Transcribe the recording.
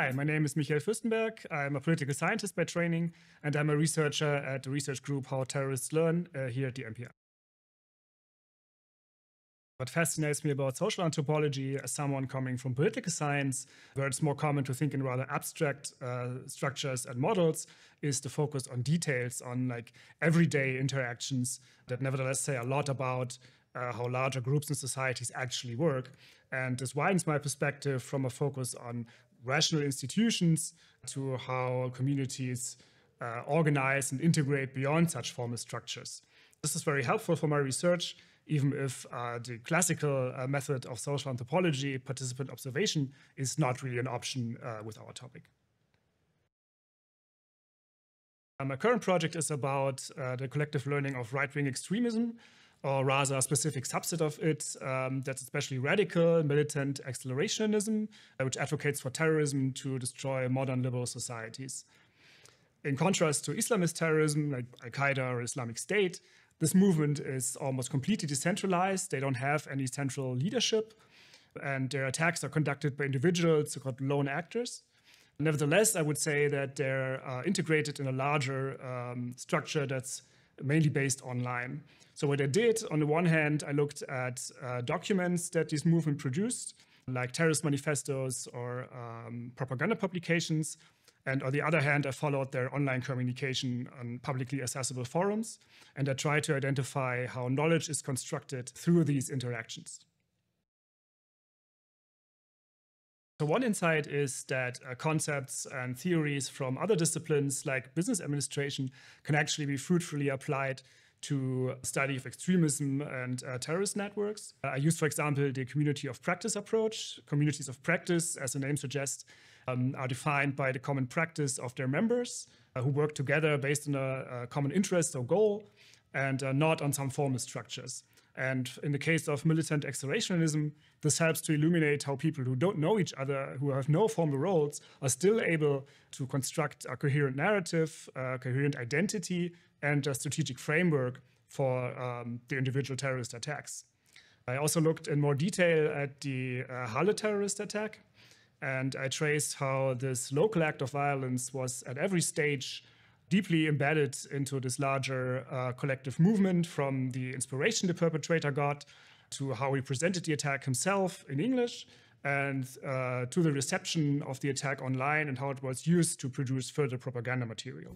Hi, my name is Michael Fürstenberg. I'm a political scientist by training, and I'm a researcher at the research group How Terrorists Learn here at the MPI. What fascinates me about social anthropology as someone coming from political science, where it's more common to think in rather abstract structures and models, is the focus on details, on like everyday interactions that nevertheless say a lot about how larger groups and societies actually work. And this widens my perspective from a focus on rational institutions to how communities organize and integrate beyond such formal structures. This is very helpful for my research, even if the classical method of social anthropology, participant observation, is not really an option with our topic. My current project is about the collective learning of right-wing extremism, or rather a specific subset of it that's especially radical, militant accelerationism, which advocates for terrorism to destroy modern liberal societies. In contrast to Islamist terrorism, like Al-Qaeda or Islamic State, this movement is almost completely decentralized. They don't have any central leadership, and their attacks are conducted by individuals, so-called lone actors. Nevertheless, I would say that they're integrated in a larger structure that's mainly based online. So what I did, on the one hand, I looked at documents that this movement produced, like terrorist manifestos or propaganda publications. And on the other hand, I followed their online communication on publicly accessible forums. And I tried to identify how knowledge is constructed through these interactions. So one insight is that concepts and theories from other disciplines like business administration can actually be fruitfully applied to study of extremism and terrorist networks. I used, for example, the community of practice approach. Communities of practice, as the name suggests, are defined by the common practice of their members who work together based on a common interest or goal and not on some formal structures. And in the case of militant accelerationism, this helps to illuminate how people who don't know each other, who have no formal roles, are still able to construct a coherent narrative, a coherent identity, and a strategic framework for the individual terrorist attacks. I also looked in more detail at the Halle terrorist attack, and I traced how this local act of violence was at every stage deeply embedded into this larger collective movement, from the inspiration the perpetrator got to how he presented the attack himself in English, and to the reception of the attack online and how it was used to produce further propaganda material.